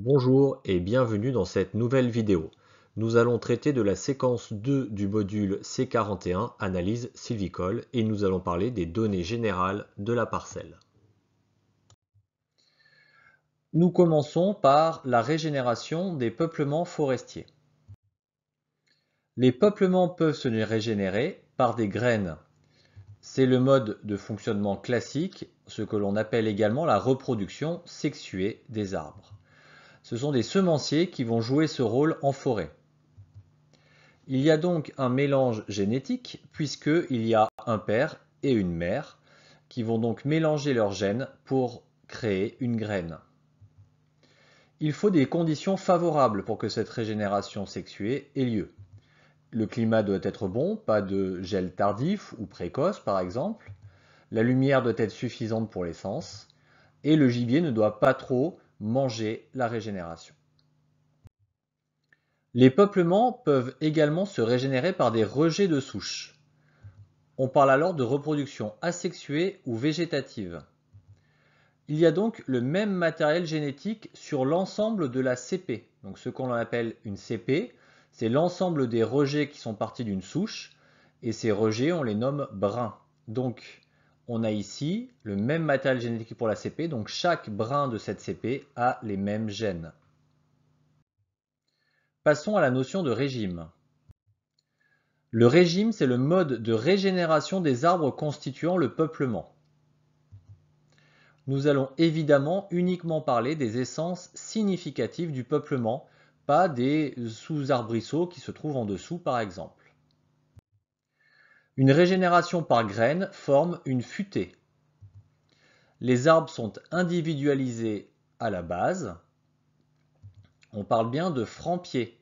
Bonjour et bienvenue dans cette nouvelle vidéo. Nous allons traiter de la séquence 2 du module C41, analyse sylvicole, et nous allons parler des données générales de la parcelle. Nous commençons par la régénération des peuplements forestiers. Les peuplements peuvent se régénérer par des graines. C'est le mode de fonctionnement classique, ce que l'on appelle également la reproduction sexuée des arbres. Ce sont des semenciers qui vont jouer ce rôle en forêt. Il y a donc un mélange génétique puisqu'il y a un père et une mère qui vont donc mélanger leurs gènes pour créer une graine. Il faut des conditions favorables pour que cette régénération sexuée ait lieu. Le climat doit être bon, pas de gel tardif ou précoce par exemple. La lumière doit être suffisante pour l'essence. Et le gibier ne doit pas trop manger la régénération. Les peuplements peuvent également se régénérer par des rejets de souches. On parle alors de reproduction asexuée ou végétative. Il y a donc le même matériel génétique sur l'ensemble de la CP. Donc ce qu'on appelle une CP, c'est l'ensemble des rejets qui sont partis d'une souche, et ces rejets, on les nomme brins. Donc on a ici le même matériel génétique pour la CP, donc chaque brin de cette CP a les mêmes gènes. Passons à la notion de régime. Le régime, c'est le mode de régénération des arbres constituant le peuplement. Nous allons évidemment uniquement parler des essences significatives du peuplement, pas des sous-arbrisseaux qui se trouvent en dessous par exemple. Une régénération par graines forme une futée. Les arbres sont individualisés à la base. On parle bien de franc-pied.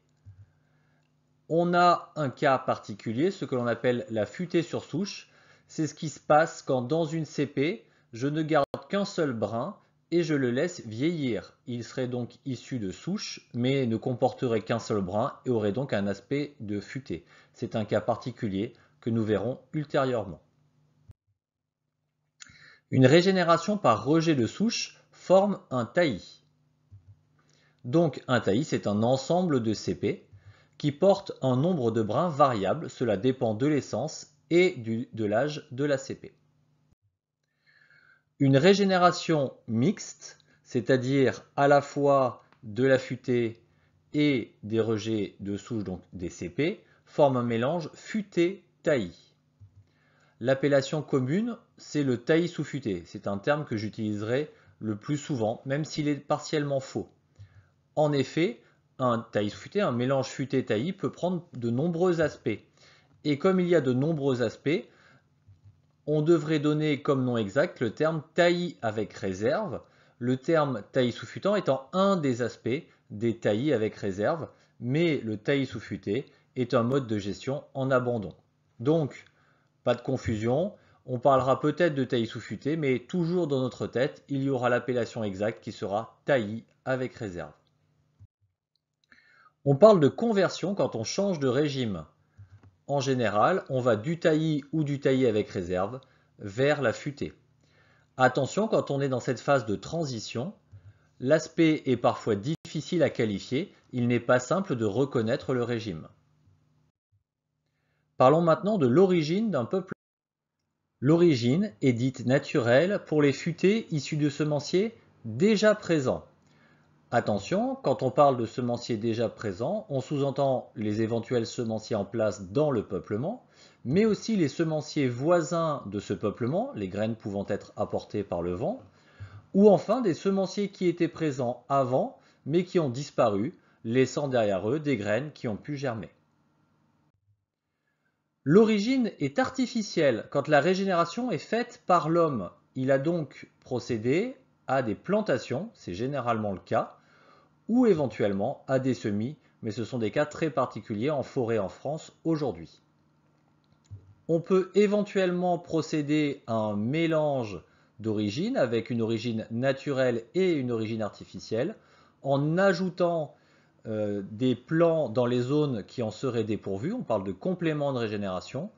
On a un cas particulier, ce que l'on appelle la futée sur souche. C'est ce qui se passe quand dans une CP, je ne garde qu'un seul brin et je le laisse vieillir. Il serait donc issu de souche, mais ne comporterait qu'un seul brin et aurait donc un aspect de futée. C'est un cas particulier que nous verrons ultérieurement. Une régénération par rejet de souche forme un taillis. Donc un taillis, c'est un ensemble de CP qui porte un nombre de brins variable, cela dépend de l'essence et de l'âge de la CP. Une régénération mixte, c'est-à-dire à la fois de la futée et des rejets de souche, donc des CP, forme un mélange futé-taillis. L'appellation commune, c'est le taillis sous futée. C'est un terme que j'utiliserai le plus souvent, même s'il est partiellement faux. En effet, un taillis sous futée, un mélange futé-taillis peut prendre de nombreux aspects. Et comme il y a de nombreux aspects, on devrait donner comme nom exact le terme taillis avec réserve, le terme taillis sous-futant étant un des aspects des taillis avec réserve, mais le taillis sous-futé est un mode de gestion en abandon. Donc, pas de confusion, on parlera peut-être de taillis sous-futé, mais toujours dans notre tête, il y aura l'appellation exacte qui sera taillis avec réserve. On parle de conversion quand on change de régime. En général, on va du taillis ou du taillis avec réserve vers la futée. Attention, quand on est dans cette phase de transition, l'aspect est parfois difficile à qualifier, il n'est pas simple de reconnaître le régime. Parlons maintenant de l'origine d'un peuple. L'origine est dite naturelle pour les futés issus de semenciers déjà présents. Attention, quand on parle de semenciers déjà présents, on sous-entend les éventuels semenciers en place dans le peuplement, mais aussi les semenciers voisins de ce peuplement, les graines pouvant être apportées par le vent, ou enfin des semenciers qui étaient présents avant, mais qui ont disparu, laissant derrière eux des graines qui ont pu germer. L'origine est artificielle quand la régénération est faite par l'homme. Il a donc procédé à des plantations, c'est généralement le cas, ou éventuellement à des semis, mais ce sont des cas très particuliers en forêt en France aujourd'hui. On peut éventuellement procéder à un mélange d'origines avec une origine naturelle et une origine artificielle en ajoutant des plants dans les zones qui en seraient dépourvues, on parle de complément de régénération,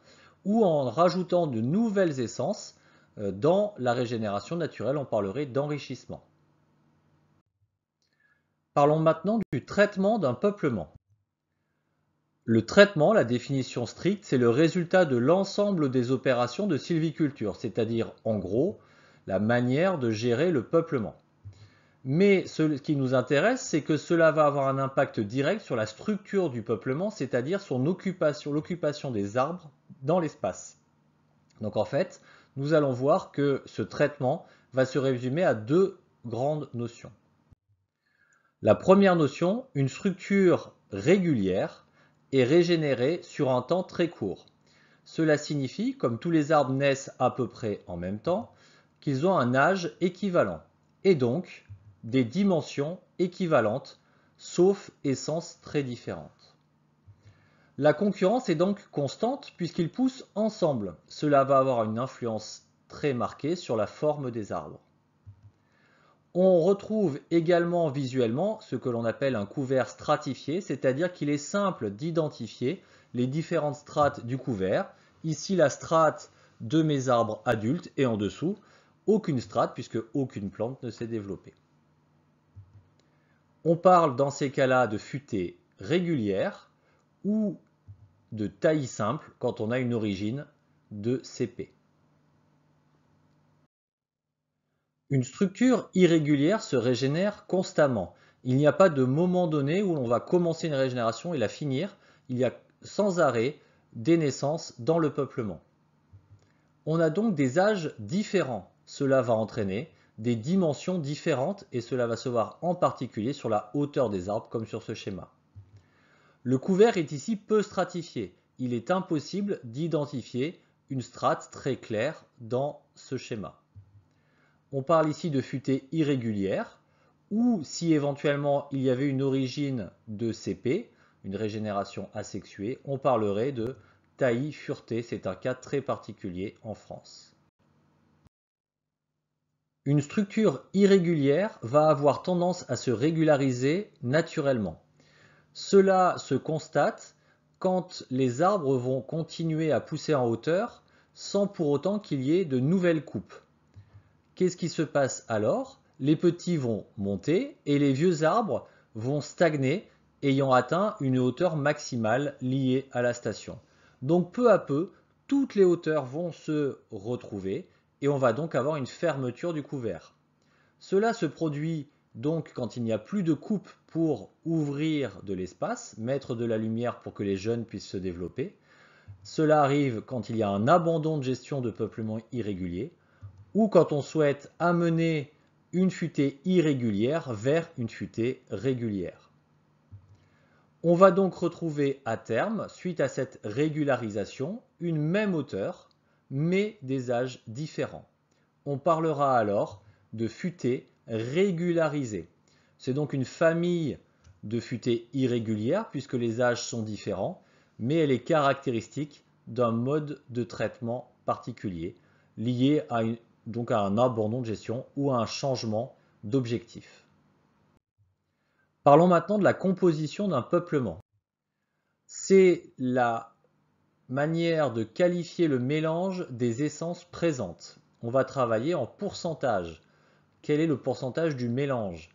ou en rajoutant de nouvelles essences dans la régénération naturelle, on parlerait d'enrichissement. Parlons maintenant du traitement d'un peuplement. Le traitement, la définition stricte, c'est le résultat de l'ensemble des opérations de sylviculture, c'est-à-dire en gros la manière de gérer le peuplement. Mais ce qui nous intéresse, c'est que cela va avoir un impact direct sur la structure du peuplement, c'est-à-dire son occupation, l'occupation des arbres dans l'espace. Donc en fait, nous allons voir que ce traitement va se résumer à deux grandes notions. La première notion, une structure régulière et régénérée sur un temps très court. Cela signifie, comme tous les arbres naissent à peu près en même temps, qu'ils ont un âge équivalent, et donc des dimensions équivalentes, sauf essences très différentes. La concurrence est donc constante puisqu'ils poussent ensemble. Cela va avoir une influence très marquée sur la forme des arbres. On retrouve également visuellement ce que l'on appelle un couvert stratifié, c'est-à-dire qu'il est simple d'identifier les différentes strates du couvert. Ici, la strate de mes arbres adultes et en dessous, aucune strate puisque aucune plante ne s'est développée. On parle dans ces cas-là de futaies régulières ou de taillis simple quand on a une origine de CP. Une structure irrégulière se régénère constamment. Il n'y a pas de moment donné où l'on va commencer une régénération et la finir. Il y a sans arrêt des naissances dans le peuplement. On a donc des âges différents. Cela va entraîner des dimensions différentes et cela va se voir en particulier sur la hauteur des arbres comme sur ce schéma. Le couvert est ici peu stratifié. Il est impossible d'identifier une strate très claire dans ce schéma. On parle ici de futaies irrégulières ou si éventuellement il y avait une origine de CP, une régénération asexuée, on parlerait de taillis fureté. C'est un cas très particulier en France. Une structure irrégulière va avoir tendance à se régulariser naturellement. Cela se constate quand les arbres vont continuer à pousser en hauteur sans pour autant qu'il y ait de nouvelles coupes. Qu'est-ce qui se passe alors? Les petits vont monter et les vieux arbres vont stagner ayant atteint une hauteur maximale liée à la station. Donc peu à peu, toutes les hauteurs vont se retrouver et on va donc avoir une fermeture du couvert. Cela se produit donc quand il n'y a plus de coupe pour ouvrir de l'espace, mettre de la lumière pour que les jeunes puissent se développer. Cela arrive quand il y a un abandon de gestion de peuplement irrégulier ou quand on souhaite amener une futée irrégulière vers une futée régulière. On va donc retrouver à terme, suite à cette régularisation, une même hauteur, mais des âges différents. On parlera alors de futaies régularisées. C'est donc une famille de futaies irrégulières puisque les âges sont différents, mais elle est caractéristique d'un mode de traitement particulier lié à un abandon de gestion ou à un changement d'objectif. Parlons maintenant de la composition d'un peuplement. C'est la manière de qualifier le mélange des essences présentes. On va travailler en pourcentage. Quel est le pourcentage du mélange?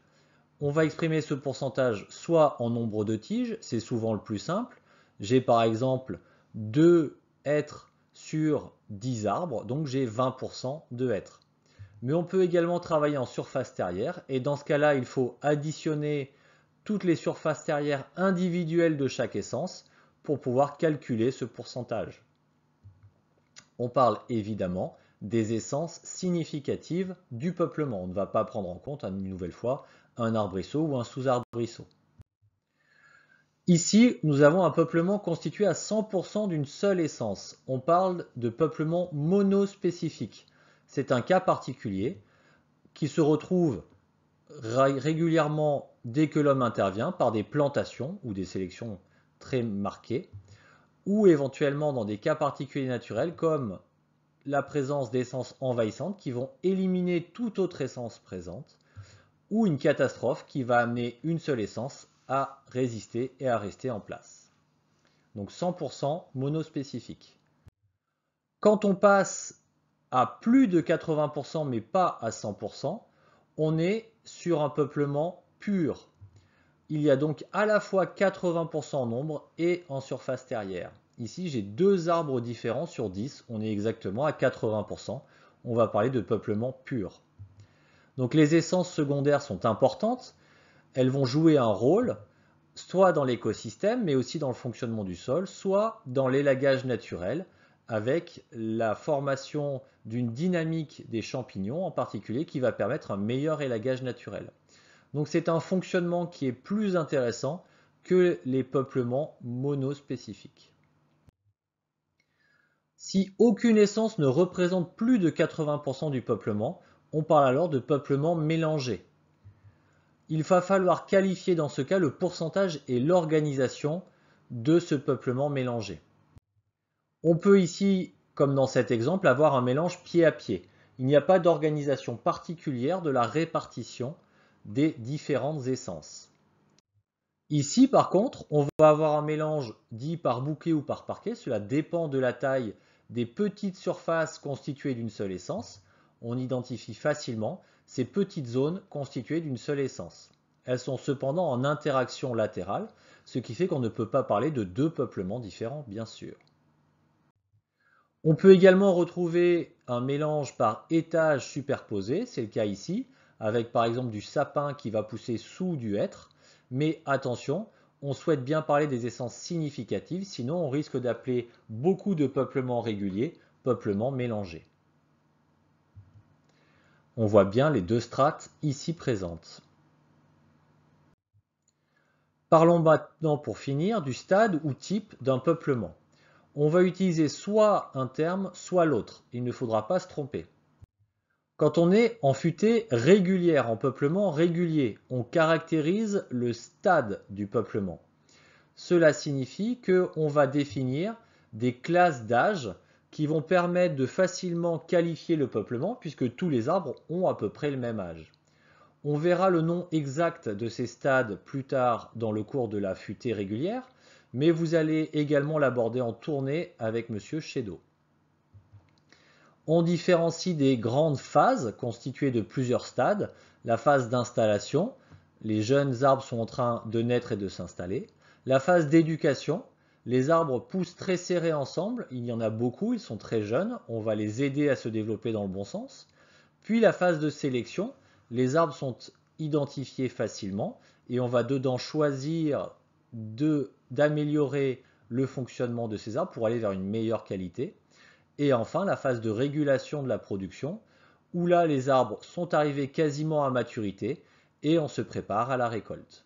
On va exprimer ce pourcentage soit en nombre de tiges, c'est souvent le plus simple. J'ai par exemple 2 hêtres sur 10 arbres, donc j'ai 20% de hêtres. Mais on peut également travailler en surface terrière, et dans ce cas-là, il faut additionner toutes les surfaces terrières individuelles de chaque essence pour pouvoir calculer ce pourcentage. On parle évidemment des essences significatives du peuplement. On ne va pas prendre en compte, une nouvelle fois, un arbrisseau ou un sous-arbrisseau. Ici, nous avons un peuplement constitué à 100% d'une seule essence. On parle de peuplement monospécifique. C'est un cas particulier qui se retrouve régulièrement dès que l'homme intervient par des plantations ou des sélections très marquées, ou éventuellement dans des cas particuliers naturels comme la présence d'essences envahissantes qui vont éliminer toute autre essence présente, ou une catastrophe qui va amener une seule essence à résister et à rester en place. Donc 100% monospécifique. Quand on passe à plus de 80% mais pas à 100%, on est sur un peuplement pur. il y a donc à la fois 80% en nombre et en surface terrière. Ici, j'ai deux arbres différents sur 10, on est exactement à 80%. On va parler de peuplement pur. Donc les essences secondaires sont importantes, elles vont jouer un rôle, soit dans l'écosystème, mais aussi dans le fonctionnement du sol, soit dans l'élagage naturel, avec la formation d'une dynamique des champignons en particulier qui va permettre un meilleur élagage naturel. Donc c'est un fonctionnement qui est plus intéressant que les peuplements monospécifiques. Si aucune essence ne représente plus de 80% du peuplement, on parle alors de peuplement mélangé. Il va falloir qualifier dans ce cas le pourcentage et l'organisation de ce peuplement mélangé. On peut ici, comme dans cet exemple, avoir un mélange pied à pied. Il n'y a pas d'organisation particulière de la répartition des différentes essences. Ici, par contre, on va avoir un mélange dit par bouquet ou par parquet. Cela dépend de la taille des petites surfaces constituées d'une seule essence. On identifie facilement ces petites zones constituées d'une seule essence. Elles sont cependant en interaction latérale, ce qui fait qu'on ne peut pas parler de deux peuplements différents, bien sûr. On peut également retrouver un mélange par étages superposés, c'est le cas ici, avec par exemple du sapin qui va pousser sous du hêtre. Mais attention, on souhaite bien parler des essences significatives, sinon on risque d'appeler beaucoup de peuplements réguliers, peuplements mélangés. On voit bien les deux strates ici présentes. Parlons maintenant pour finir du stade ou type d'un peuplement. On va utiliser soit un terme, soit l'autre. Il ne faudra pas se tromper. Quand on est en futée régulière, en peuplement régulier, on caractérise le stade du peuplement. Cela signifie qu'on va définir des classes d'âge qui vont permettre de facilement qualifier le peuplement puisque tous les arbres ont à peu près le même âge. On verra le nom exact de ces stades plus tard dans le cours de la futée régulière, mais vous allez également l'aborder en tournée avec Monsieur Chedeau. On différencie des grandes phases constituées de plusieurs stades. La phase d'installation, les jeunes arbres sont en train de naître et de s'installer. La phase d'éducation, les arbres poussent très serrés ensemble, il y en a beaucoup, ils sont très jeunes, on va les aider à se développer dans le bon sens. Puis la phase de sélection, les arbres sont identifiés facilement et on va dedans choisir d'améliorer le fonctionnement de ces arbres pour aller vers une meilleure qualité. Et enfin, la phase de régulation de la production, où là, les arbres sont arrivés quasiment à maturité et on se prépare à la récolte.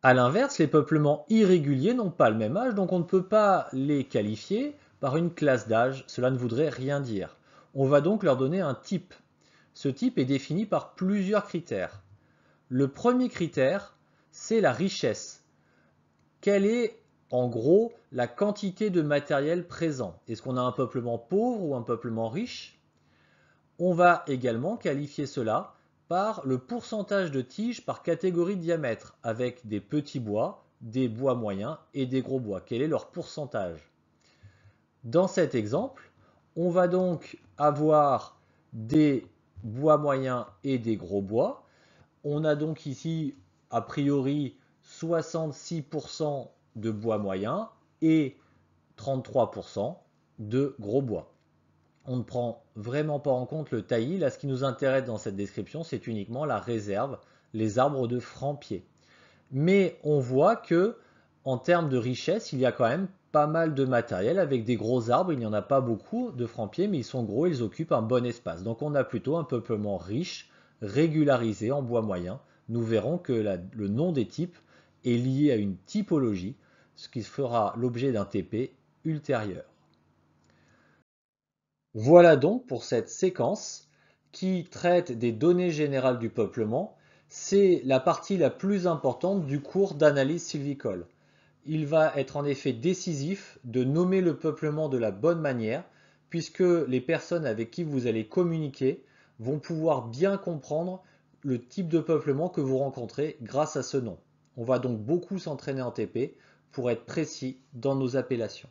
A l'inverse, les peuplements irréguliers n'ont pas le même âge, donc on ne peut pas les qualifier par une classe d'âge, cela ne voudrait rien dire. On va donc leur donner un type. Ce type est défini par plusieurs critères. Le premier critère, c'est la richesse. Quelle est en gros la quantité de matériel présent? Est-ce qu'on a un peuplement pauvre ou un peuplement riche? On va également qualifier cela par le pourcentage de tiges par catégorie de diamètre, avec des petits bois, des bois moyens et des gros bois. Quel est leur pourcentage? Dans cet exemple, on va donc avoir des bois moyens et des gros bois. On a donc ici, a priori, 66% de bois moyen et 33% de gros bois. On ne prend vraiment pas en compte le taillis. Là, ce qui nous intéresse dans cette description, c'est uniquement la réserve, les arbres de franc-pied. Mais on voit que, en termes de richesse, il y a quand même pas mal de matériel avec des gros arbres. Il n'y en a pas beaucoup de franc-pied, mais ils sont gros, ils occupent un bon espace. Donc on a plutôt un peuplement riche, régularisé en bois moyen. Nous verrons que le nom des types est lié à une typologie, ce qui fera l'objet d'un TP ultérieur. Voilà donc pour cette séquence qui traite des données générales du peuplement. C'est la partie la plus importante du cours d'analyse sylvicole. Il va être en effet décisif de nommer le peuplement de la bonne manière, puisque les personnes avec qui vous allez communiquer vont pouvoir bien comprendre le type de peuplement que vous rencontrez grâce à ce nom. On va donc beaucoup s'entraîner en TP pour être précis dans nos appellations.